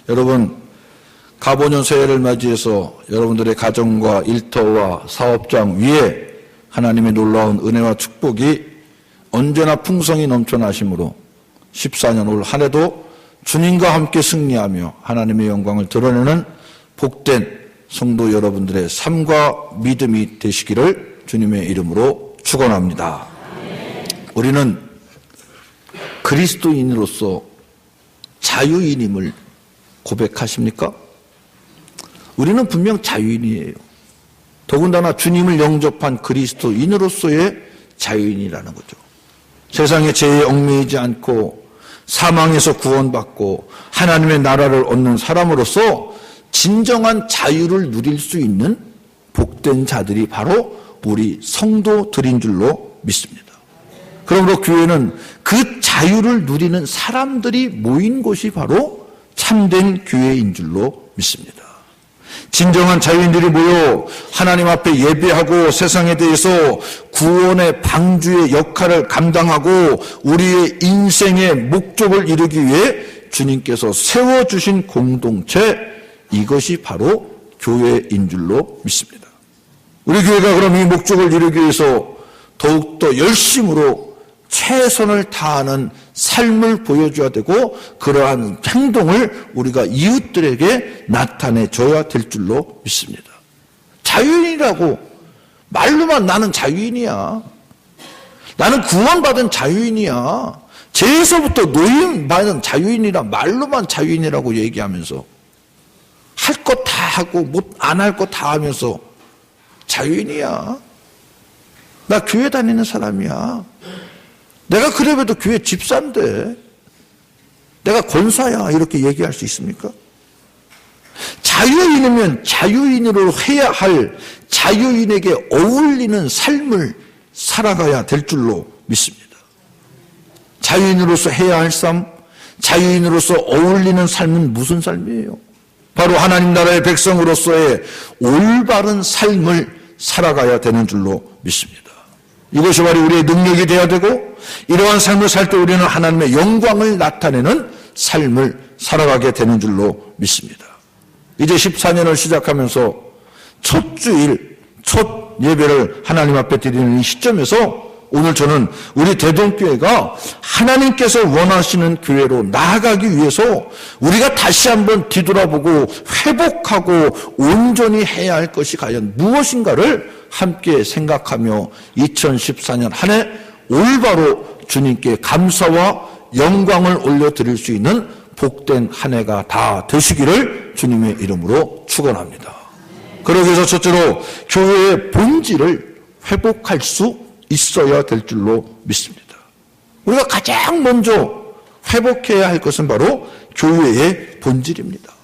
여러분, 가보년 새해를 맞이해서 여러분들의 가정과 일터와 사업장 위에 하나님의 놀라운 은혜와 축복이 언제나 풍성히 넘쳐나심으로 14년 올 한 해도 주님과 함께 승리하며 하나님의 영광을 드러내는 복된 성도 여러분들의 삶과 믿음이 되시기를 주님의 이름으로 축원합니다. 우리는 그리스도인으로서 자유인임을 고백하십니까? 우리는 분명 자유인이에요. 더군다나 주님을 영접한 그리스도인으로서의 자유인이라는 거죠. 세상의 죄에 얽매이지 않고 사망에서 구원받고 하나님의 나라를 얻는 사람으로서 진정한 자유를 누릴 수 있는 복된 자들이 바로 우리 성도들인 줄로 믿습니다. 그러므로 교회는 그 자유를 누리는 사람들이 모인 곳이 바로 참된 교회인 줄로 믿습니다. 진정한 자유인들이 모여 하나님 앞에 예배하고 세상에 대해서 구원의 방주의 역할을 감당하고 우리의 인생의 목적을 이루기 위해 주님께서 세워주신 공동체, 이것이 바로 교회인 줄로 믿습니다. 우리 교회가 그럼 이 목적을 이루기 위해서 더욱더 열심으로 최선을 다하는 삶을 보여줘야 되고 그러한 행동을 우리가 이웃들에게 나타내줘야 될 줄로 믿습니다. 자유인이라고 말로만 나는 자유인이야, 나는 구원받은 자유인이야, 죄에서부터 노임받은 자유인이라 말로만 자유인이라고 얘기하면서 할 것 다 하고 안 할 것 다 하면서 자유인이야, 나 교회 다니는 사람이야, 내가 그래도 교회 집사인데 내가 권사야, 이렇게 얘기할 수 있습니까? 자유인이면 자유인으로 해야 할 자유인에게 어울리는 삶을 살아가야 될 줄로 믿습니다. 자유인으로서 해야 할 삶, 자유인으로서 어울리는 삶은 무슨 삶이에요? 바로 하나님 나라의 백성으로서의 올바른 삶을 살아가야 되는 줄로 믿습니다. 이것이 바로 우리의 능력이 되어야 되고, 이러한 삶을 살 때 우리는 하나님의 영광을 나타내는 삶을 살아가게 되는 줄로 믿습니다. 이제 14년을 시작하면서 첫 주일, 첫 예배를 하나님 앞에 드리는 이 시점에서 오늘 저는 우리 대동교회가 하나님께서 원하시는 교회로 나아가기 위해서 우리가 다시 한번 뒤돌아보고 회복하고 온전히 해야 할 것이 과연 무엇인가를 함께 생각하며 2014년 한 해 올바로 주님께 감사와 영광을 올려드릴 수 있는 복된 한 해가 다 되시기를 주님의 이름으로 축원합니다. 그러기 위해서 첫째로 교회의 본질을 회복할 수 있어야 될 줄로 믿습니다. 우리가 가장 먼저 회복해야 할 것은 바로 교회의 본질입니다.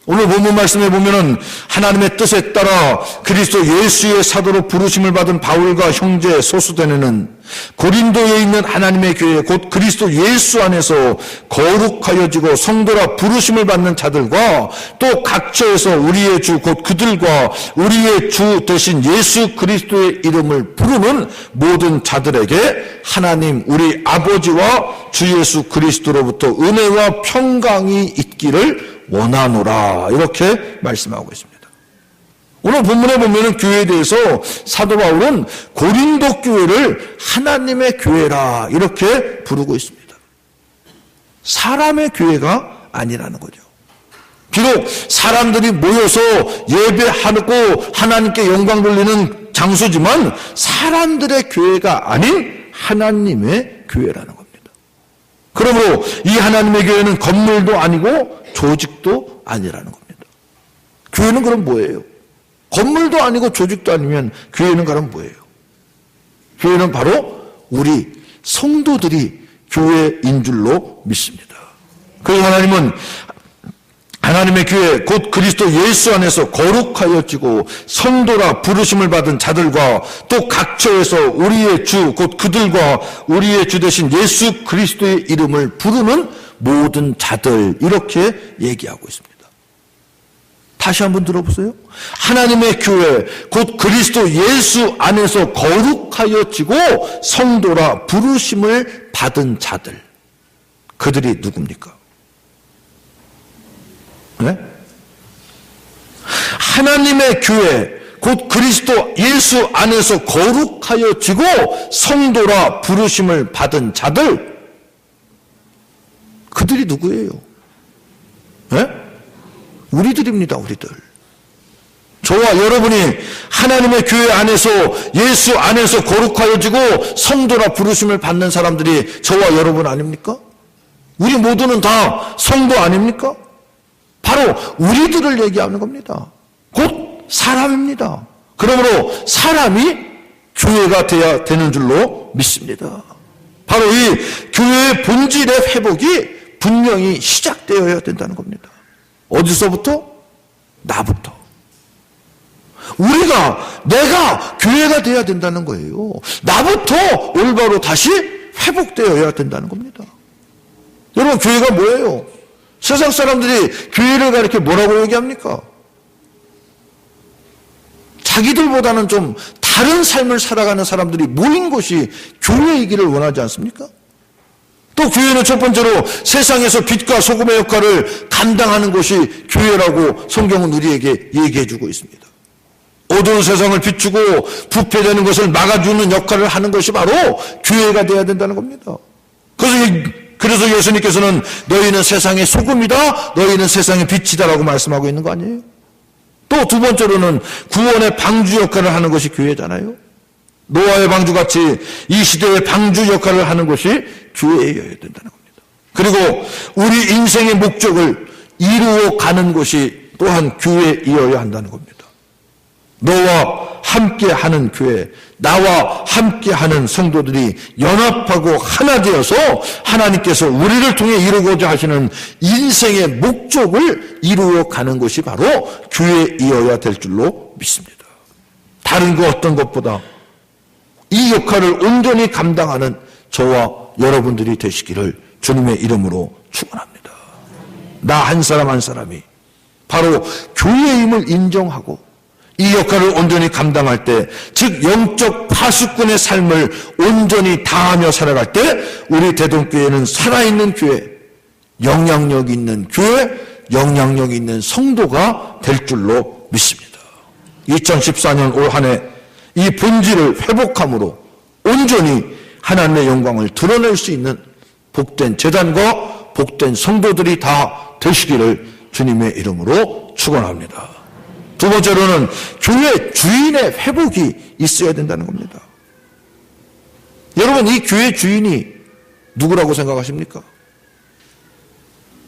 오늘 본문 말씀에 보면은 하나님의 뜻에 따라 그리스도 예수의 사도로 부르심을 받은 바울과 형제 소수대는 고린도에 있는 하나님의 교회 곧 그리스도 예수 안에서 거룩하여지고 성도라 부르심을 받는 자들과 또 각처에서 우리의 주 곧 그들과 우리의 주 되신 예수 그리스도의 이름을 부르는 모든 자들에게 하나님 우리 아버지와 주 예수 그리스도로부터 은혜와 평강이 있기를 원하노라, 이렇게 말씀하고 있습니다. 오늘 본문에 보면 교회에 대해서 사도 바울은 고린도 교회를 하나님의 교회라 이렇게 부르고 있습니다. 사람의 교회가 아니라는 거죠. 비록 사람들이 모여서 예배하고 하나님께 영광 돌리는 장소지만 사람들의 교회가 아닌 하나님의 교회라는 겁니다. 그러므로 이 하나님의 교회는 건물도 아니고 조직도 아니라는 겁니다. 교회는 그럼 뭐예요? 건물도 아니고 조직도 아니면 교회는 그럼 뭐예요? 교회는 바로 우리 성도들이 교회인 줄로 믿습니다. 그래서 하나님은 하나님의 교회 곧 그리스도 예수 안에서 거룩하여지고 성도라 부르심을 받은 자들과 또 각처에서 우리의 주 곧 그들과 우리의 주 되신 예수 그리스도의 이름을 부르는 모든 자들, 이렇게 얘기하고 있습니다. 다시 한번 들어보세요. 하나님의 교회 곧 그리스도 예수 안에서 거룩하여지고 성도라 부르심을 받은 자들, 그들이 누굽니까? 네? 하나님의 교회, 곧 그리스도 예수 안에서 거룩하여지고 성도라 부르심을 받은 자들, 그들이 누구예요? 네? 우리들입니다. 우리들. 저와 여러분이 하나님의 교회 안에서 예수 안에서 거룩하여지고 성도라 부르심을 받는 사람들이 저와 여러분 아닙니까? 우리 모두는 다 성도 아닙니까? 바로 우리들을 얘기하는 겁니다. 곧 사람입니다. 그러므로 사람이 교회가 되어야 되는 줄로 믿습니다. 바로 이 교회의 본질의 회복이 분명히 시작되어야 된다는 겁니다. 어디서부터? 나부터. 내가 교회가 되어야 된다는 거예요. 나부터 올바로 다시 회복되어야 된다는 겁니다. 여러분, 교회가 뭐예요? 세상 사람들이 교회를 가리켜 뭐라고 얘기합니까? 자기들보다는 좀 다른 삶을 살아가는 사람들이 모인 곳이 교회이기를 원하지 않습니까? 또 교회는 첫 번째로 세상에서 빛과 소금의 역할을 감당하는 것이 교회라고 성경은 우리에게 얘기해 주고 있습니다. 어두운 세상을 비추고 부패되는 것을 막아주는 역할을 하는 것이 바로 교회가 되어야 된다는 겁니다. 그래서 예수님께서는 너희는 세상의 소금이다, 너희는 세상의 빛이다라고 말씀하고 있는 거 아니에요? 또 두 번째로는 구원의 방주 역할을 하는 것이 교회잖아요. 노아의 방주같이 이 시대의 방주 역할을 하는 것이 교회여야 된다는 겁니다. 그리고 우리 인생의 목적을 이루어 가는 것이 또한 교회이어야 한다는 겁니다. 너와 함께하는 교회, 나와 함께하는 성도들이 연합하고 하나 되어서 하나님께서 우리를 통해 이루고자 하시는 인생의 목적을 이루어 가는 것이 바로 교회이어야 될 줄로 믿습니다. 다른 그 어떤 것보다 이 역할을 온전히 감당하는 저와 여러분들이 되시기를 주님의 이름으로 축원합니다. 나 한 사람 한 사람이 바로 교회임을 인정하고 이 역할을 온전히 감당할 때, 즉 영적 파수꾼의 삶을 온전히 다하며 살아갈 때 우리 대동교회는 살아있는 교회, 영향력 있는 교회, 영향력 있는 성도가 될 줄로 믿습니다. 2014년 올 한 해 이 본질을 회복함으로 온전히 하나님의 영광을 드러낼 수 있는 복된 제단과 복된 성도들이 다 되시기를 주님의 이름으로 축원합니다. 두 번째로는 교회 주인의 회복이 있어야 된다는 겁니다. 여러분, 이 교회 주인이 누구라고 생각하십니까?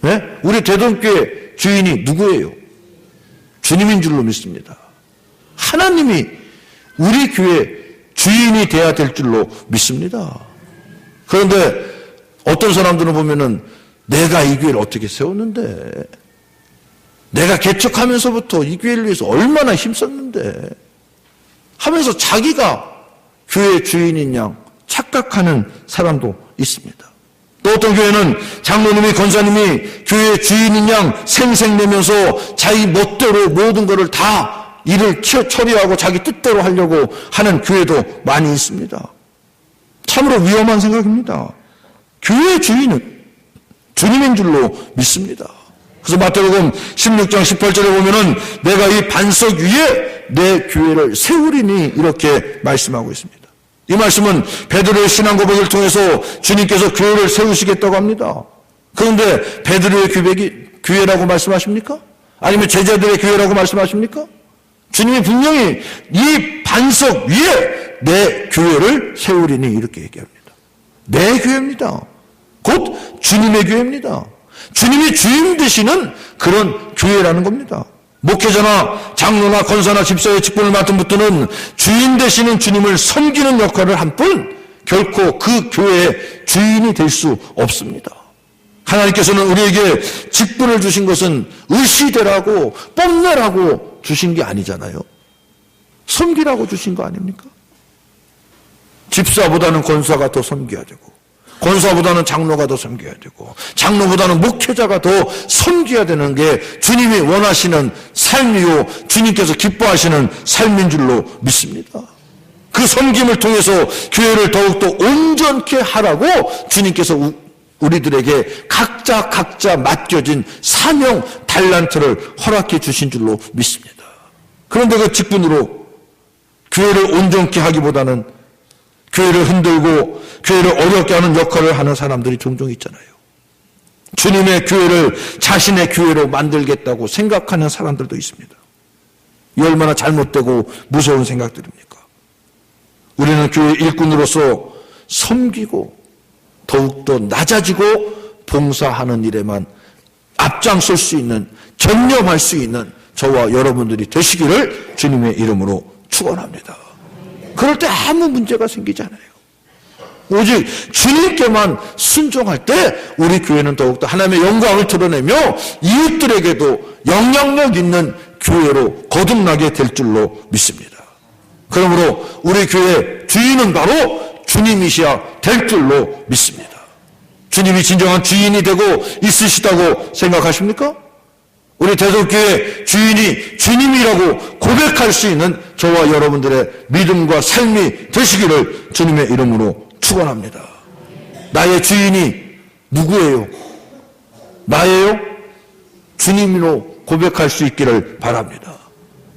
네? 우리 대동교회 주인이 누구예요? 주님인 줄로 믿습니다. 하나님이 우리 교회 주인이 돼야 될 줄로 믿습니다. 그런데 어떤 사람들은 보면은 내가 이 교회를 어떻게 세웠는데, 내가 개척하면서부터 이 교회를 위해서 얼마나 힘썼는데 하면서 자기가 교회 주인인 양 착각하는 사람도 있습니다. 또 어떤 교회는 장로님이 권사님이 교회 주인인 양 생색내면서 자기 멋대로 모든 것을 다 일을 처리하고 자기 뜻대로 하려고 하는 교회도 많이 있습니다. 참으로 위험한 생각입니다. 교회 주인은 주님인 줄로 믿습니다. 그래서 마태복음 16장 18절에 보면은 내가 이 반석 위에 내 교회를 세우리니 이렇게 말씀하고 있습니다. 이 말씀은 베드로의 신앙 고백을 통해서 주님께서 교회를 세우시겠다고 합니다. 그런데 베드로의 교회라고 말씀하십니까? 아니면 제자들의 교회라고 말씀하십니까? 주님이 분명히 이 반석 위에 내 교회를 세우리니 이렇게 얘기합니다. 내 교회입니다. 곧 주님의 교회입니다. 주님이 주인 되시는 그런 교회라는 겁니다. 목회자나 장로나 권사나 집사의 직분을 맡은 분들은 주인 되시는 주님을 섬기는 역할을 한 뿐 결코 그 교회의 주인이 될 수 없습니다. 하나님께서는 우리에게 직분을 주신 것은 의시되라고 뽐내라고 주신 게 아니잖아요. 섬기라고 주신 거 아닙니까? 집사보다는 권사가 더 섬겨야 되고, 권사보다는 장로가 더 섬겨야 되고, 장로보다는 목회자가 더 섬겨야 되는 게 주님이 원하시는 삶이요, 주님께서 기뻐하시는 삶인 줄로 믿습니다. 그 섬김을 통해서 교회를 더욱더 온전케 하라고 주님께서 우리들에게 각자 맡겨진 사명 달란트를 허락해 주신 줄로 믿습니다. 그런데 그 직분으로 교회를 온전케 하기보다는 교회를 흔들고 교회를 어렵게 하는 역할을 하는 사람들이 종종 있잖아요. 주님의 교회를 자신의 교회로 만들겠다고 생각하는 사람들도 있습니다. 이 얼마나 잘못되고 무서운 생각들입니까? 우리는 교회 일꾼으로서 섬기고 더욱더 낮아지고 봉사하는 일에만 앞장설 수 있는, 전념할 수 있는 저와 여러분들이 되시기를 주님의 이름으로 축원합니다. 그럴 때 아무 문제가 생기지 않아요. 오직 주님께만 순종할 때 우리 교회는 더욱더 하나님의 영광을 드러내며 이웃들에게도 영향력 있는 교회로 거듭나게 될 줄로 믿습니다. 그러므로 우리 교회 주인은 바로 주님이셔야 될 줄로 믿습니다. 주님이 진정한 주인이 되고 있으시다고 생각하십니까? 우리 대속교회 주인이 주님이라고 고백할 수 있는 저와 여러분들의 믿음과 삶이 되시기를 주님의 이름으로 축원합니다. 나의 주인이 누구예요? 나예요? 주님으로 고백할 수 있기를 바랍니다.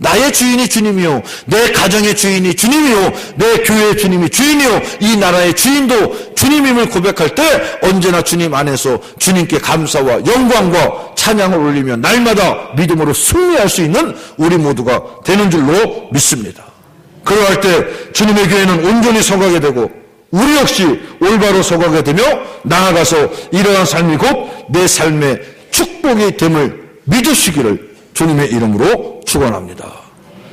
나의 주인이 주님이요, 내 가정의 주인이 주님이요, 내 교회의 주님이 주인이요, 이 나라의 주인도 주님임을 고백할 때 언제나 주님 안에서 주님께 감사와 영광과 찬양을 올리며 날마다 믿음으로 승리할 수 있는 우리 모두가 되는 줄로 믿습니다. 그러할 때 주님의 교회는 온전히 서가게 되고 우리 역시 올바로 서가게 되며 나아가서 이러한 삶이 곧 내 삶의 축복이 됨을 믿으시기를 주님의 이름으로 축원합니다.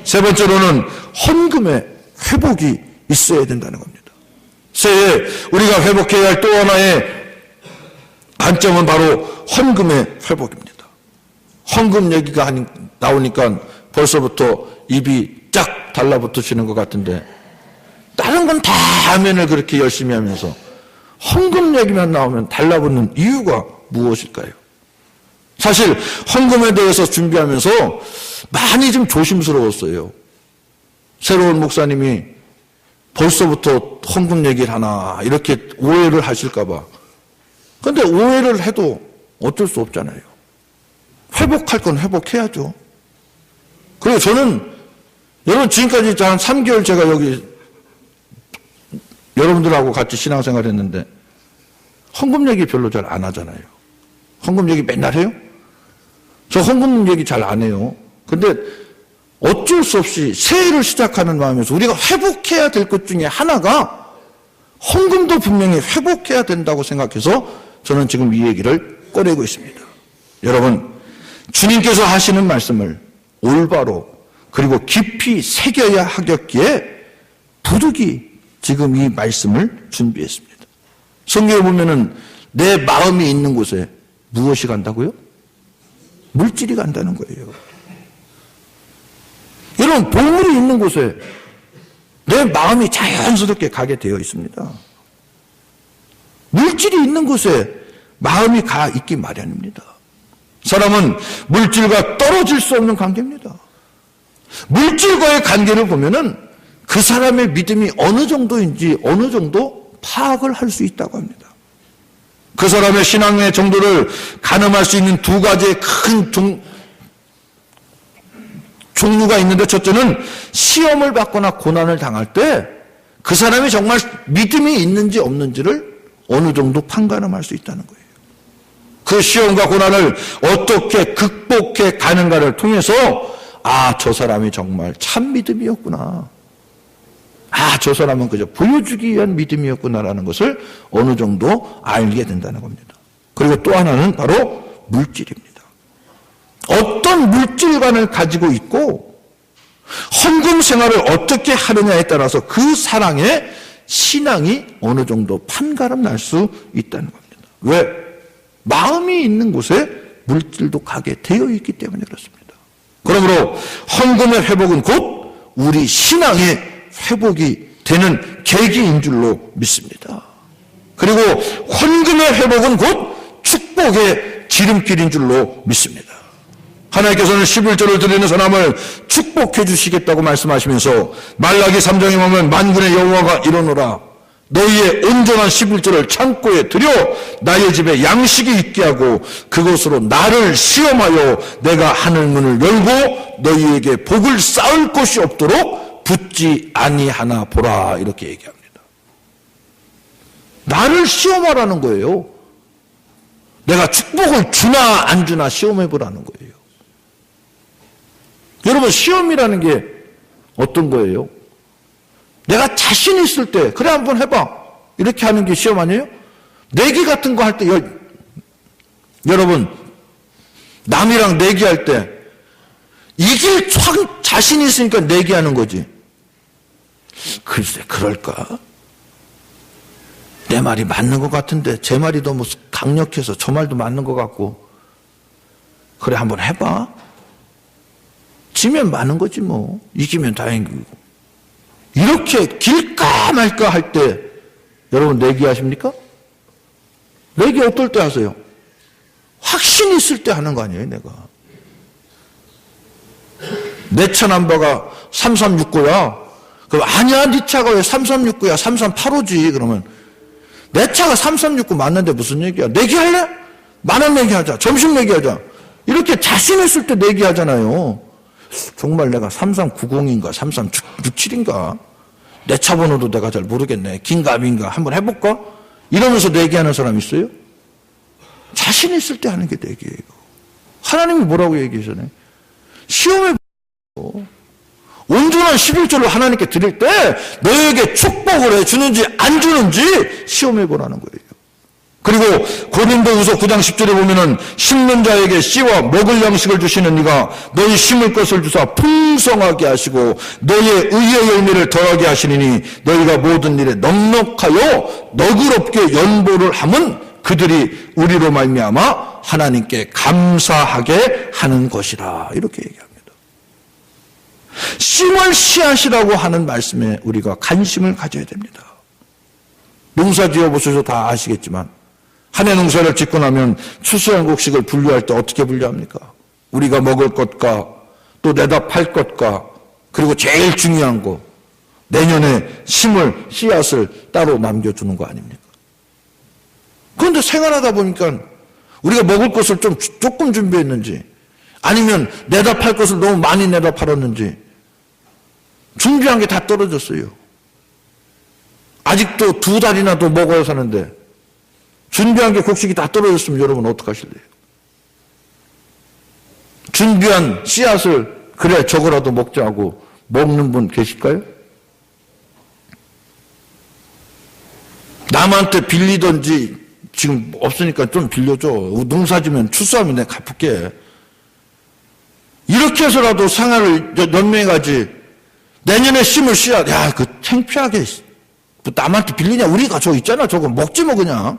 세 번째로는 헌금의 회복이 있어야 된다는 겁니다. 새해 우리가 회복해야 할 또 하나의 관점은 바로 헌금의 회복입니다. 헌금 얘기가 나오니까 벌써부터 입이 쫙 달라붙으시는 것 같은데 다른 건 다 아멘을 그렇게 열심히 하면서 헌금 얘기만 나오면 달라붙는 이유가 무엇일까요? 사실 헌금에 대해서 준비하면서 많이 좀 조심스러웠어요. 새로운 목사님이 벌써부터 헌금 얘기를 하나 이렇게 오해를 하실까 봐. 그런데 오해를 해도 어쩔 수 없잖아요. 회복할 건 회복해야죠. 그리고 저는 여러분 지금까지 한 3개월 제가 여기 여러분들하고 같이 신앙생활 했는데 헌금 얘기 별로 잘 안 하잖아요. 헌금 얘기 맨날 해요? 저 헌금 얘기 잘 안 해요. 근데 어쩔 수 없이 새해를 시작하는 마음에서 우리가 회복해야 될 것 중에 하나가 헌금도 분명히 회복해야 된다고 생각해서 저는 지금 이 얘기를 꺼내고 있습니다. 여러분, 주님께서 하시는 말씀을 올바로 그리고 깊이 새겨야 하겠기에 부득이 지금 이 말씀을 준비했습니다. 성경에 보면은 내 마음이 있는 곳에 무엇이 간다고요? 물질이 간다는 거예요. 여러분, 보물이 있는 곳에 내 마음이 자연스럽게 가게 되어 있습니다. 물질이 있는 곳에 마음이 가 있기 마련입니다. 사람은 물질과 떨어질 수 없는 관계입니다. 물질과의 관계를 보면은 그 사람의 믿음이 어느 정도인지 어느 정도 파악을 할 수 있다고 합니다. 그 사람의 신앙의 정도를 가늠할 수 있는 두 가지의 큰 종류가 있는데, 첫째는 시험을 받거나 고난을 당할 때 그 사람이 정말 믿음이 있는지 없는지를 어느 정도 판가름할 수 있다는 거예요. 그 시험과 고난을 어떻게 극복해 가는가를 통해서 저 사람이 정말 참 믿음이었구나. 저 사람은 그저 보여주기 위한 믿음이었구나라는 것을 어느 정도 알게 된다는 겁니다. 그리고 또 하나는 바로 물질입니다. 어떤 물질관을 가지고 있고 헌금 생활을 어떻게 하느냐에 따라서 그 사랑의 신앙이 어느 정도 판가름 날 수 있다는 겁니다. 왜? 마음이 있는 곳에 물질도 가게 되어 있기 때문에 그렇습니다. 그러므로 헌금의 회복은 곧 우리 신앙의 회복이 되는 계기인 줄로 믿습니다. 그리고 헌금의 회복은 곧 축복의 지름길인 줄로 믿습니다. 하나님께서는 11조를 드리는 사람을 축복해 주시겠다고 말씀하시면서 말라기 3장에 보면 만군의 여호와가 이러노라, 너희의 온전한 11조를 창고에 들여 나의 집에 양식이 있게 하고 그것으로 나를 시험하여 내가 하늘 문을 열고 너희에게 복을 쌓을 곳이 없도록 붙지 아니하나 보라. 이렇게 얘기합니다. 나를 시험하라는 거예요. 내가 축복을 주나 안 주나 시험해 보라는 거예요. 여러분, 시험이라는 게 어떤 거예요? 내가 자신 있을 때 그래 한번 해봐 이렇게 하는 게 시험 아니에요? 내기 같은 거 할 때 여러분, 남이랑 내기할 때 이길 자신이 있으니까 내기하는 거지. 글쎄, 그럴까? 내 말이 맞는 것 같은데 제 말이 너무 강력해서 저 말도 맞는 것 같고, 그래 한번 해봐. 지면 많은 거지 뭐. 이기면 다행이고. 이렇게 길까 말까 할 때 여러분 내기하십니까? 내기 어떨 때 하세요? 확신 있을 때 하는 거 아니에요. 내가 내 차 넘버가 3369야. 그럼 아니야, 네 차가 왜 3369야? 3385지. 그러면 내 차가 3369 맞는데 무슨 얘기야? 내기할래? 만원 내기하자. 점심 내기하자. 이렇게 자신 있을 때 내기하잖아요. 정말 내가 3390인가 3367인가 내 차 번호도 내가 잘 모르겠네. 긴가민가 한번 해볼까? 이러면서 내기하는 사람 있어요? 자신 있을 때 하는 게 내기예요. 하나님이 뭐라고 얘기하잖아요. 시험에 온전한 11조를 하나님께 드릴 때 너에게 축복을 해주는지 안 주는지 시험해보라는 거예요. 그리고 고린도후서 9장 10절에 보면은 심는 자에게 씨와 먹을 양식을 주시는 이가 너희 심을 것을 주사 풍성하게 하시고 너희의 의의 열매를 더하게 하시리니 너희가 모든 일에 넉넉하여 너그럽게 연보를 함은 그들이 우리로 말미암아 하나님께 감사하게 하는 것이라. 이렇게 얘기합니다. 심을 씨앗이라고 하는 말씀에 우리가 관심을 가져야 됩니다. 농사 지어보셔서 다 아시겠지만 한 해 농사를 짓고 나면 추수한 곡식을 분류할 때 어떻게 분류합니까? 우리가 먹을 것과 또 내다 팔 것과 그리고 제일 중요한 거 내년에 심을 씨앗을 따로 남겨주는 거 아닙니까? 그런데 생활하다 보니까 우리가 먹을 것을 조금 준비했는지 아니면 내다 팔 것을 너무 많이 내다 팔았는지 준비한 게 다 떨어졌어요. 아직도 2달이나 더 먹어야 사는데 준비한 게 곡식이 다 떨어졌으면 여러분 어떡하실래요? 준비한 씨앗을 그래 저거라도 먹자 하고 먹는 분 계실까요? 남한테 빌리던지 지금 없으니까 좀 빌려줘. 농사지면 추수하면 내가 갚을게. 이렇게 해서라도 생활을 연명해가지. 내년에 심을 씨앗, 야, 그 창피하게 뭐 남한테 빌리냐? 우리가 저거 있잖아. 저거 먹지 뭐 그냥.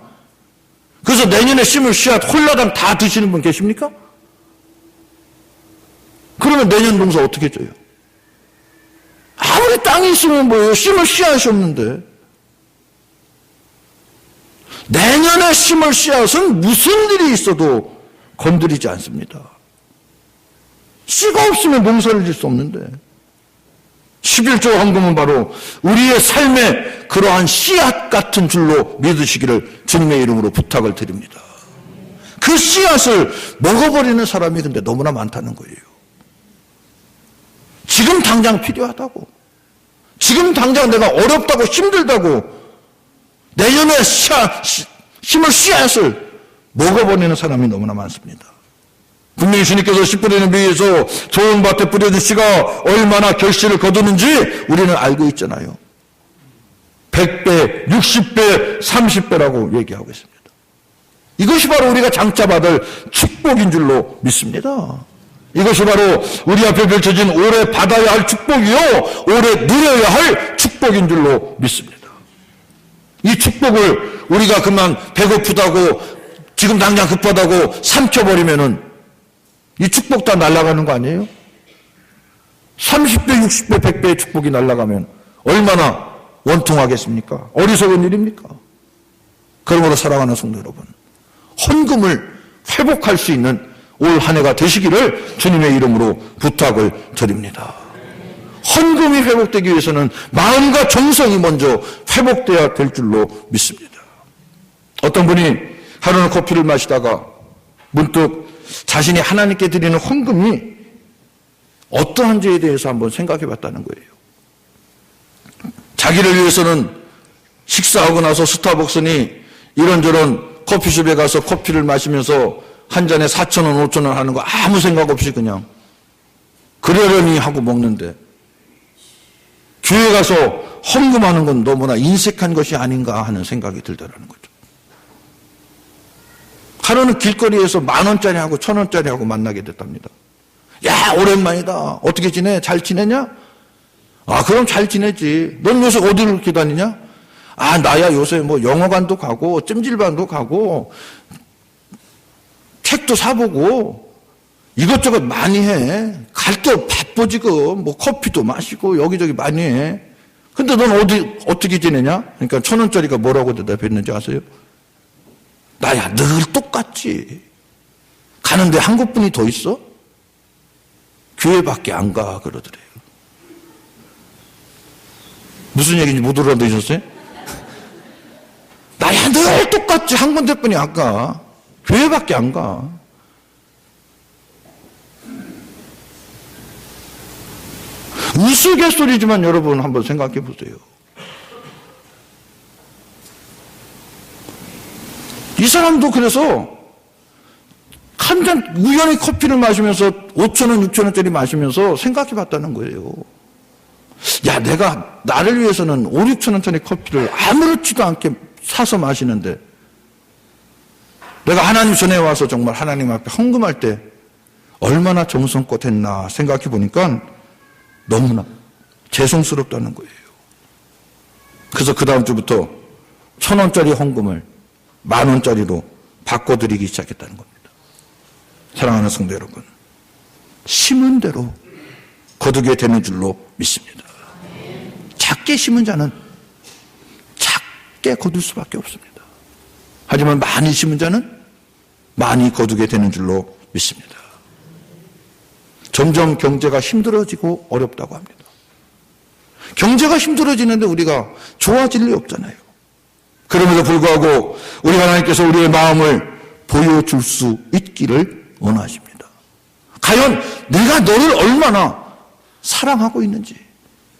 그래서 내년에 심을 씨앗 홀라당 다 드시는 분 계십니까? 그러면 내년 농사 어떻게 져요? 아무리 땅이 있으면 뭐예요? 심을 씨앗이 없는데. 내년에 심을 씨앗은 무슨 일이 있어도 건드리지 않습니다. 씨가 없으면 농사를 질 수 없는데 11조 헌금은 바로 우리의 삶의 그러한 씨앗 같은 줄로 믿으시기를 주님의 이름으로 부탁을 드립니다. 그 씨앗을 먹어버리는 사람이 근데 너무나 많다는 거예요. 지금 당장 필요하다고, 지금 당장 내가 어렵다고 힘들다고 내년에 심을 씨앗을 먹어버리는 사람이 너무나 많습니다. 분명히 주님께서 씨 뿌리는 비유에서 좋은 밭에 뿌려진 씨가 얼마나 결실을 거두는지 우리는 알고 있잖아요. 100배, 60배, 30배라고 얘기하고 있습니다. 이것이 바로 우리가 장차받을 축복인 줄로 믿습니다. 이것이 바로 우리 앞에 펼쳐진 올해 받아야 할 축복이요, 올해 누려야 할 축복인 줄로 믿습니다. 이 축복을 우리가 그만 배고프다고 지금 당장 급하다고 삼켜버리면은 이 축복 다 날아가는 거 아니에요? 30배, 60배, 100배의 축복이 날아가면 얼마나 원통하겠습니까? 어리석은 일입니까? 그러므로 사랑하는 성도 여러분, 헌금을 회복할 수 있는 올 한 해가 되시기를 주님의 이름으로 부탁을 드립니다. 헌금이 회복되기 위해서는 마음과 정성이 먼저 회복돼야 될 줄로 믿습니다. 어떤 분이 하루는 커피를 마시다가 문득 자신이 하나님께 드리는 헌금이 어떠한지에 대해서 한번 생각해 봤다는 거예요. 자기를 위해서는 식사하고 나서 스타벅스니 이런저런 커피숍에 가서 커피를 마시면서 한 잔에 4,000원, 5,000원 하는 거 아무 생각 없이 그냥 그러려니 하고 먹는데 교회 가서 헌금하는 건 너무나 인색한 것이 아닌가 하는 생각이 들더라는 거죠. 하루는 길거리에서 10,000원짜리 하고 1,000원짜리 하고 만나게 됐답니다. 야, 오랜만이다. 어떻게 지내? 잘 지내냐? 아, 그럼 잘 지내지. 넌 요새 어디를 이렇게 다니냐? 아, 나야 요새 뭐 영어관도 가고 찜질방도 가고 책도 사보고 이것저것 많이 해. 갈 데 바빠 지금. 뭐 커피도 마시고 여기저기 많이 해. 근데 넌 어떻게 지내냐? 그러니까 1,000원짜리가 뭐라고 대답했는지 아세요? 나야 늘 똑같지. 가는데 한국분이 더 있어? 교회밖에 안 가 그러더래요. 무슨 얘기인지 못 알아들으셨어요? 나야 늘 똑같지. 한 군데뿐이 안 가. 교회밖에 안 가. 우스갯소리지만 여러분 한번 생각해 보세요. 이 사람도 그래서 한 잔 우연히 커피를 마시면서 5,000원, 6,000원짜리 마시면서 생각해 봤다는 거예요. 야, 내가 나를 위해서는 5, 6,000원짜리 커피를 아무렇지도 않게 사서 마시는데 내가 하나님 전에 와서 정말 하나님 앞에 헌금할 때 얼마나 정성껏 했나 생각해 보니까 너무나 죄송스럽다는 거예요. 그래서 그 다음 주부터 1,000원짜리 헌금을 10,000원짜리로 바꿔드리기 시작했다는 겁니다. 사랑하는 성도 여러분, 심은 대로 거두게 되는 줄로 믿습니다. 작게 심은 자는 작게 거둘 수밖에 없습니다. 하지만 많이 심은 자는 많이 거두게 되는 줄로 믿습니다. 점점 경제가 힘들어지고 어렵다고 합니다. 경제가 힘들어지는데 우리가 좋아질 리 없잖아요. 그럼에도 불구하고 우리 하나님께서 우리의 마음을 보여줄 수 있기를 원하십니다. 과연 내가 너를 얼마나 사랑하고 있는지,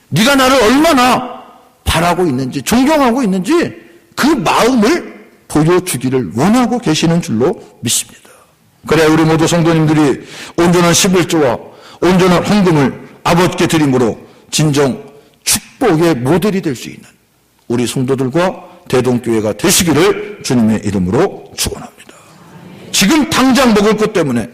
네가 나를 얼마나 바라고 있는지, 존경하고 있는지 그 마음을 보여주기를 원하고 계시는 줄로 믿습니다. 그래야 우리 모두 성도님들이 온전한 11조와 온전한 헌금을 아버지께 드림으로 진정 축복의 모델이 될 수 있는 우리 성도들과 대동교회가 되시기를 주님의 이름으로 축원합니다. 지금 당장 먹을 것 때문에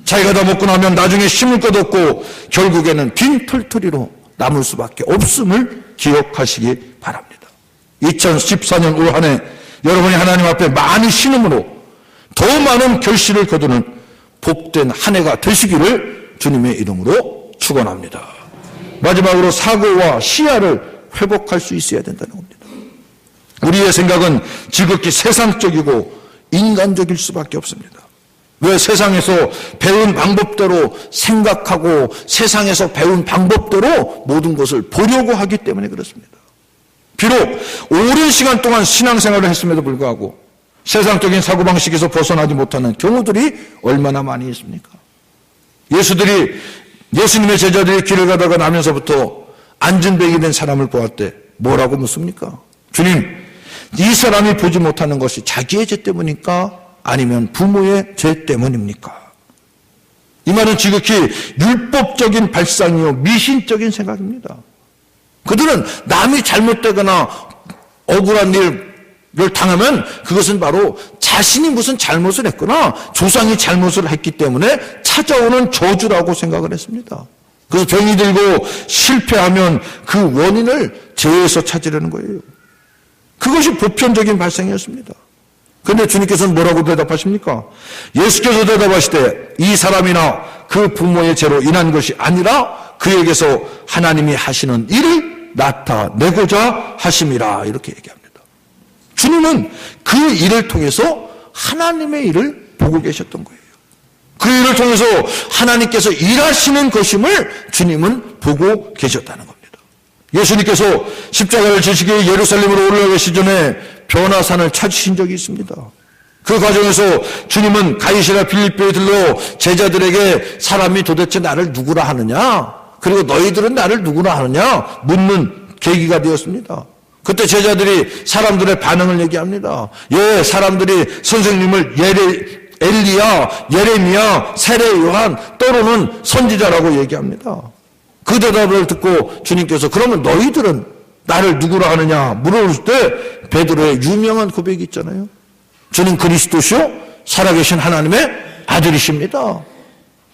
자기가 다 먹고 나면 나중에 심을 것 없고 결국에는 빈털터리로 남을 수밖에 없음을 기억하시기 바랍니다. 2014년 올 한 해 여러분이 하나님 앞에 많이 신음으로 더 많은 결실을 거두는 복된 한 해가 되시기를 주님의 이름으로 축원합니다. 마지막으로 사고와 시야를 회복할 수 있어야 된다는 겁니다. 우리의 생각은 지극히 세상적이고 인간적일 수밖에 없습니다. 왜? 세상에서 배운 방법대로 생각하고 세상에서 배운 방법대로 모든 것을 보려고 하기 때문에 그렇습니다. 비록 오랜 시간 동안 신앙생활을 했음에도 불구하고 세상적인 사고방식에서 벗어나지 못하는 경우들이 얼마나 많이 있습니까? 예수님의 제자들이 길을 가다가 나면서부터 안진뱅이 된 사람을 보았대. 뭐라고 묻습니까? 주님, 이 사람이 보지 못하는 것이 자기의 죄 때문입니까? 아니면 부모의 죄 때문입니까? 이 말은 지극히 율법적인 발상이요 미신적인 생각입니다. 그들은 남이 잘못되거나 억울한 일을 당하면 그것은 바로 자신이 무슨 잘못을 했거나 조상이 잘못을 했기 때문에 찾아오는 저주라고 생각을 했습니다. 그래서 병이 들고 실패하면 그 원인을 죄에서 찾으려는 거예요. 그것이 보편적인 발상이었습니다. 그런데 주님께서는 뭐라고 대답하십니까? 예수께서 대답하시되 이 사람이나 그 부모의 죄로 인한 것이 아니라 그에게서 하나님이 하시는 일을 나타내고자 하심이라 이렇게 얘기합니다. 주님은 그 일을 통해서 하나님의 일을 보고 계셨던 거예요. 그 일을 통해서 하나님께서 일하시는 것임을 주님은 보고 계셨다는 겁니다. 예수님께서 십자가를 지시기 예루살렘으로 올라가시 전에 변화산을 찾으신 적이 있습니다. 그 과정에서 주님은 가이사랴 빌립보에 들러 제자들에게 사람이 도대체 나를 누구라 하느냐, 그리고 너희들은 나를 누구라 하느냐 묻는 계기가 되었습니다. 그때 제자들이 사람들의 반응을 얘기합니다. 예, 사람들이 선생님을 엘리야, 예레미야, 세례 요한, 또는 선지자라고 얘기합니다. 그 대답을 듣고 주님께서 그러면 너희들은 나를 누구라 하느냐 물어볼 때 베드로의 유명한 고백이 있잖아요. 주는 그리스도시요 살아계신 하나님의 아들이십니다.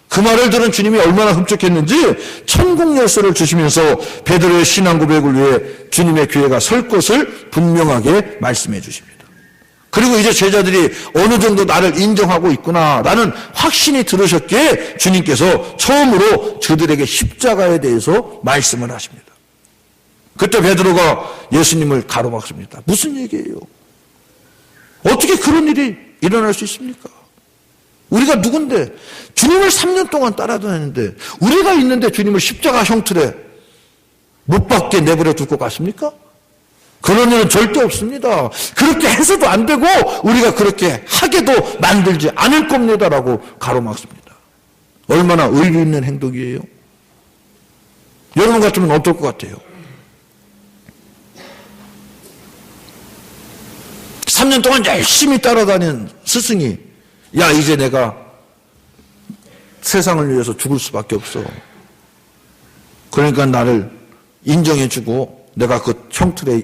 그 말을 들은 주님이 얼마나 흡족했는지 천국 열쇠를 주시면서 베드로의 신앙 고백을 위해 주님의 교회가 설 것을 분명하게 말씀해 주십니다. 그리고 이제 제자들이 어느 정도 나를 인정하고 있구나 라는 확신이 들으셨기에 주님께서 처음으로 저들에게 십자가에 대해서 말씀을 하십니다. 그때 베드로가 예수님을 가로막습니다. 무슨 얘기예요? 어떻게 그런 일이 일어날 수 있습니까? 우리가 누군데 주님을 3년 동안 따라다녔는데 우리가 있는데 주님을 십자가 형틀에 못 박게 내버려 둘 것 같습니까? 그런 일은 절대 없습니다. 그렇게 해서도 안 되고 우리가 그렇게 하게도 만들지 않을 겁니다라고 가로막습니다. 얼마나 의리 있는 행동이에요? 여러분 같으면 어떨 것 같아요? 3년 동안 열심히 따라다닌 스승이 야 이제 내가 세상을 위해서 죽을 수밖에 없어. 그러니까 나를 인정해주고 내가 그 형틀에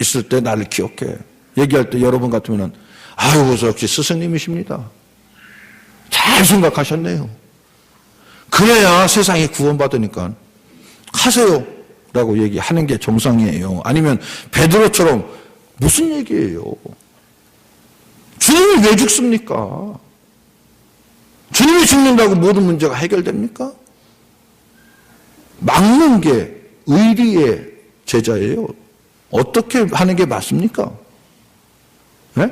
있을 때 나를 기억해. 얘기할 때 여러분 같으면 아유 역시 스승님이십니다. 잘 생각하셨네요. 그래야 세상이 구원받으니까 하세요 라고 얘기하는 게 정상이에요. 아니면 베드로처럼 무슨 얘기예요? 주님이 왜 죽습니까? 주님이 죽는다고 모든 문제가 해결됩니까? 막는 게 의리의 제자예요. 어떻게 하는 게 맞습니까? 네?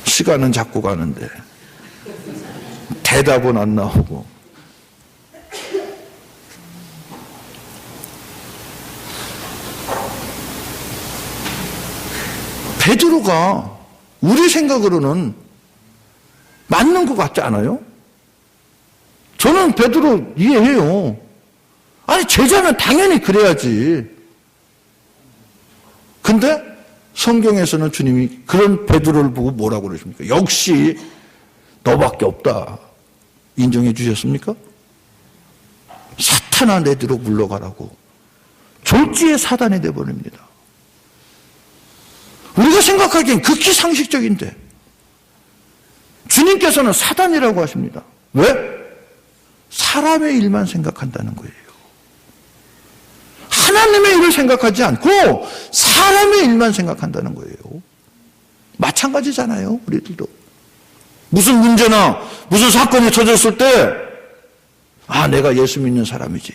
시간은 자꾸 가는데 대답은 안 나오고 베드로가 우리 생각으로는 맞는 것 같지 않아요? 저는 베드로 이해해요. 아니 제자는 당연히 그래야지. 근데 성경에서는 주님이 그런 베드로를 보고 뭐라고 그러십니까? 역시 너밖에 없다. 인정해 주셨습니까? 사탄아 내 뒤로 물러가라고 졸지에 사단이 돼버립니다. 우리가 생각하기엔 극히 상식적인데 주님께서는 사단이라고 하십니다. 왜? 사람의 일만 생각한다는 거예요. 하나님의 일을 생각하지 않고 사람의 일만 생각한다는 거예요. 마찬가지잖아요. 우리들도 무슨 문제나 무슨 사건이 터졌을 때 아 내가 예수 믿는 사람이지,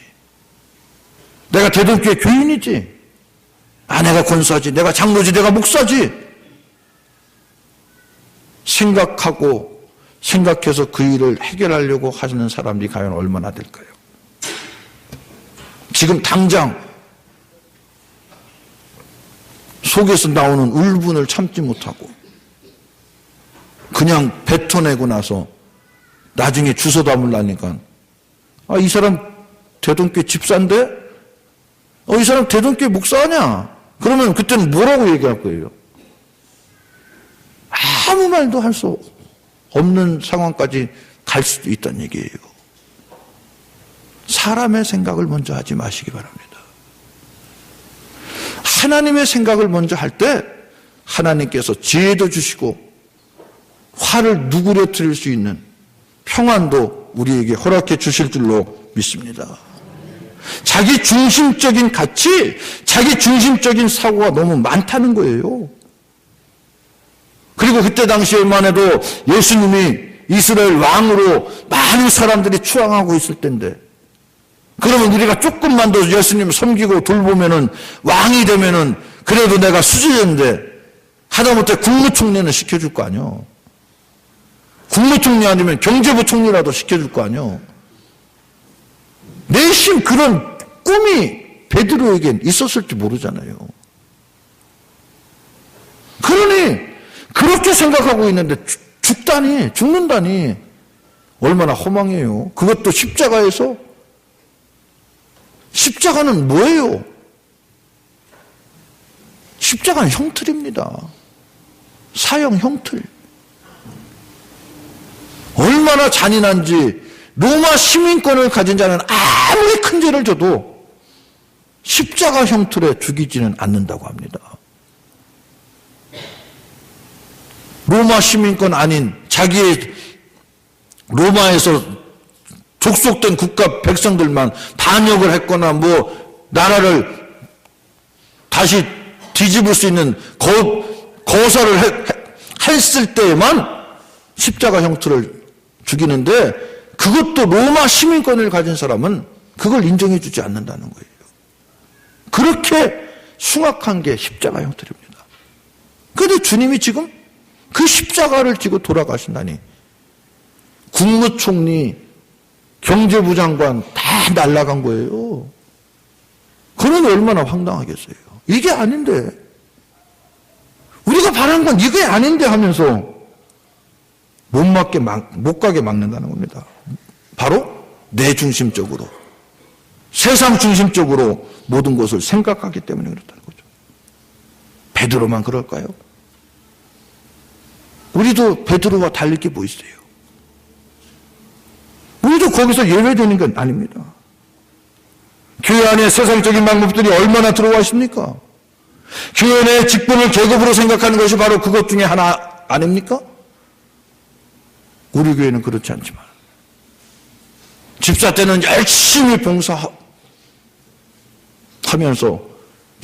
내가 대동교회 교인이지, 아 내가 권사지, 내가 장로지, 내가 목사지 생각해서 그 일을 해결하려고 하시는 사람들이 과연 얼마나 될까요? 지금 당장 속에서 나오는 울분을 참지 못하고 그냥 뱉어내고 나서 나중에 주워 담으려니까 아, 이 사람 대동교회 집사인데? 이 사람 대동교회 목사냐? 그러면 그때는 뭐라고 얘기할 거예요? 아무 말도 할 수 없는 상황까지 갈 수도 있다는 얘기예요. 사람의 생각을 먼저 하지 마시기 바랍니다. 하나님의 생각을 먼저 할 때 하나님께서 지혜도 주시고 화를 누그러뜨릴 수 있는 평안도 우리에게 허락해 주실 줄로 믿습니다. 자기 중심적인 가치, 자기 중심적인 사고가 너무 많다는 거예요. 그리고 그때 당시에만 해도 예수님이 이스라엘 왕으로 많은 사람들이 추앙하고 있을 텐데 그러면 우리가 조금만 더 예수님 섬기고 돌보면은 왕이 되면은 그래도 내가 수지인데 하다못해 국무총리는 시켜줄 거 아니요. 국무총리 아니면 경제부총리라도 시켜줄 거 아니에요. 내심 그런 꿈이 베드로에겐 있었을지 모르잖아요. 그러니 그렇게 생각하고 있는데 죽는다니 얼마나 허망해요. 그것도 십자가에서. 십자가는 뭐예요? 십자가는 형틀입니다. 사형 형틀. 얼마나 잔인한지 로마 시민권을 가진 자는 아무리 큰 죄를 져도 십자가 형틀에 죽이지는 않는다고 합니다. 로마 시민권 아닌 자기의 로마에서 족속된 국가 백성들만 반역을 했거나 나라를 다시 뒤집을 수 있는 거사를 했을 때에만 십자가 형틀을 죽이는데, 그것도 로마 시민권을 가진 사람은 그걸 인정해 주지 않는다는 거예요. 그렇게 숭악한 게 십자가 형틀입니다. 그런데 주님이 지금 그 십자가를 지고 돌아가신다니, 국무총리, 경제부 장관 다 날아간 거예요. 그러니 얼마나 황당하겠어요. 이게 아닌데, 우리가 바란 건 이게 아닌데 하면서 못 가게 막는다는 겁니다. 바로 내 중심적으로, 세상 중심적으로 모든 것을 생각하기 때문에 그렇다는 거죠. 베드로만 그럴까요? 우리도 베드로와 달릴 게 뭐 있어요? 우리도 거기서 예외되는 건 아닙니다. 교회 안에 세상적인 방법들이 얼마나 들어와 있습니까? 교회 내 직분을 계급으로 생각하는 것이 바로 그것 중에 하나 아닙니까? 우리 교회는 그렇지 않지만 집사 때는 열심히 봉사하면서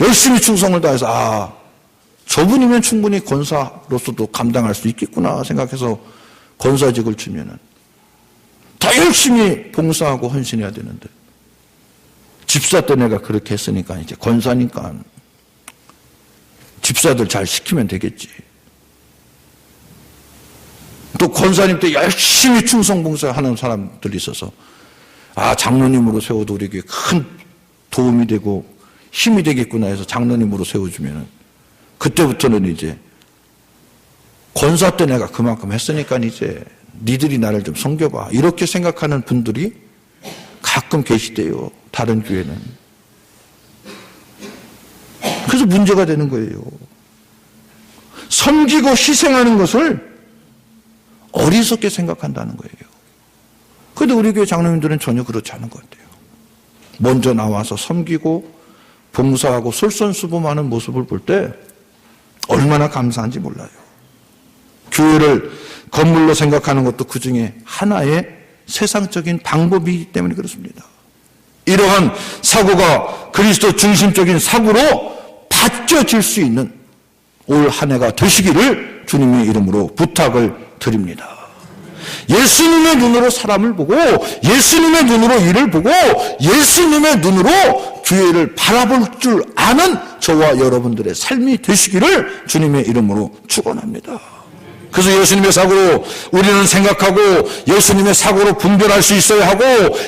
열심히 충성을 다해서 저분이면 충분히 권사로서도 감당할 수 있겠구나 생각해서 권사직을 주면은 더 열심히 봉사하고 헌신해야 되는데, 집사 때 내가 그렇게 했으니까 이제 권사니까 집사들 잘 시키면 되겠지. 또 권사님 때 열심히 충성봉사하는 사람들이 있어서 장로님으로 세워도 우리에게 큰 도움이 되고 힘이 되겠구나 해서 장로님으로 세워주면 그때부터는 이제 권사 때 내가 그만큼 했으니까 이제 니들이 나를 좀 섬겨봐, 이렇게 생각하는 분들이 가끔 계시대요. 다른 교회는. 그래서 문제가 되는 거예요. 섬기고 희생하는 것을 어리석게 생각한다는 거예요. 그런데 우리 교회 장로님들은 전혀 그렇지 않은 것 같아요. 먼저 나와서 섬기고 봉사하고 솔선수범하는 모습을 볼 때 얼마나 감사한지 몰라요. 교회를 건물로 생각하는 것도 그 중에 하나의 세상적인 방법이기 때문에 그렇습니다. 이러한 사고가 그리스도 중심적인 사고로 바뀌어질 수 있는 올 한 해가 되시기를 주님의 이름으로 부탁을 드립니다. 예수님의 눈으로 사람을 보고 예수님의 눈으로 일을 보고 예수님의 눈으로 교회를 바라볼 줄 아는 저와 여러분들의 삶이 되시기를 주님의 이름으로 축원합니다. 그래서 예수님의 사고로 우리는 생각하고 예수님의 사고로 분별할 수 있어야 하고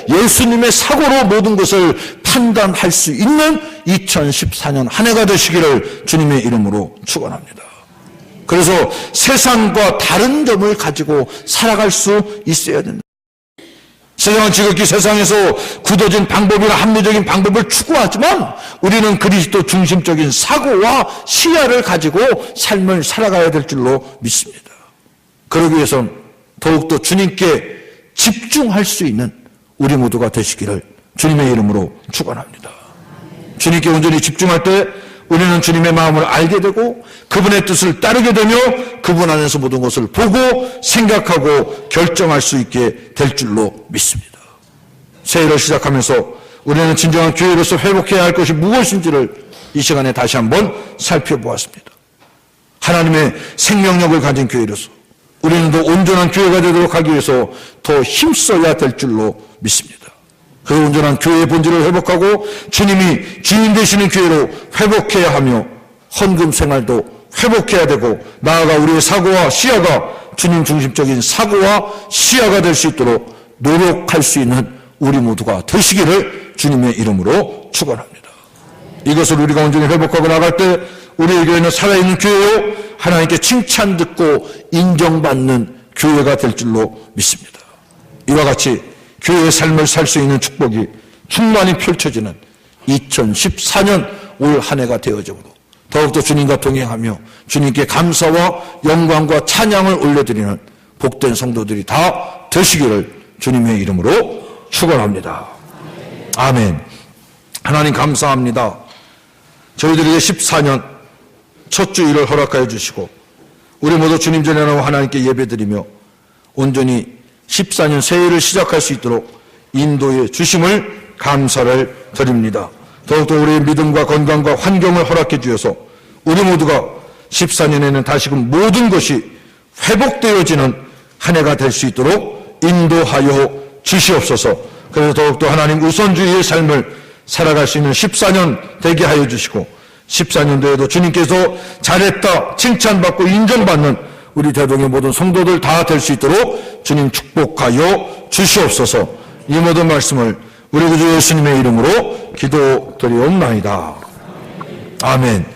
예수님의 사고로 모든 것을 판단할 수 있는 2014년 한 해가 되시기를 주님의 이름으로 축원합니다. 그래서 세상과 다른 점을 가지고 살아갈 수 있어야 된다. 세상은 지극히 세상에서 굳어진 방법이나 합리적인 방법을 추구하지만 우리는 그리스도 중심적인 사고와 시야를 가지고 삶을 살아가야 될 줄로 믿습니다. 그러기 위해서는 더욱더 주님께 집중할 수 있는 우리 모두가 되시기를 주님의 이름으로 축원합니다. 주님께 온전히 집중할 때 우리는 주님의 마음을 알게 되고 그분의 뜻을 따르게 되며 그분 안에서 모든 것을 보고 생각하고 결정할 수 있게 될 줄로 믿습니다. 새해를 시작하면서 우리는 진정한 교회로서 회복해야 할 것이 무엇인지를 이 시간에 다시 한번 살펴보았습니다. 하나님의 생명력을 가진 교회로서 우리는 더 온전한 교회가 되도록 하기 위해서 더 힘써야 될 줄로 믿습니다. 그 온전한 교회의 본질을 회복하고 주님이 주인 되시는 교회로 회복해야 하며 헌금 생활도 회복해야 되고 나아가 우리의 사고와 시야가 주님 중심적인 사고와 시야가 될 수 있도록 노력할 수 있는 우리 모두가 되시기를 주님의 이름으로 축원합니다. 이것을 우리가 온전히 회복하고 나갈 때 우리의 교회는 살아있는 교회요, 하나님께 칭찬 듣고 인정받는 교회가 될 줄로 믿습니다. 이와 같이 교회의 삶을 살 수 있는 축복이 충만히 펼쳐지는 2014년 올 한 해가 되어지므로 더욱더 주님과 동행하며 주님께 감사와 영광과 찬양을 올려드리는 복된 성도들이 다 되시기를 주님의 이름으로 축원합니다. 아멘. 하나님 감사합니다. 저희들에게 14년 첫 주일을 허락하여 주시고 우리 모두 주님 전에 나와 하나님께 예배드리며 온전히 14년 새해를 시작할 수 있도록 인도해 주심을 감사를 드립니다. 더욱더 우리의 믿음과 건강과 환경을 허락해 주셔서 우리 모두가 14년에는 다시금 모든 것이 회복되어지는 한 해가 될 수 있도록 인도하여 주시옵소서. 그래서 더욱더 하나님 우선주의의 삶을 살아갈 수 있는 14년 되게 하여 주시고 14년도에도 주님께서 잘했다 칭찬받고 인정받는 우리 대동의 모든 성도들 다 될 수 있도록 주님 축복하여 주시옵소서. 이 모든 말씀을 우리 구주 예수님의 이름으로 기도드리옵나이다. 아멘.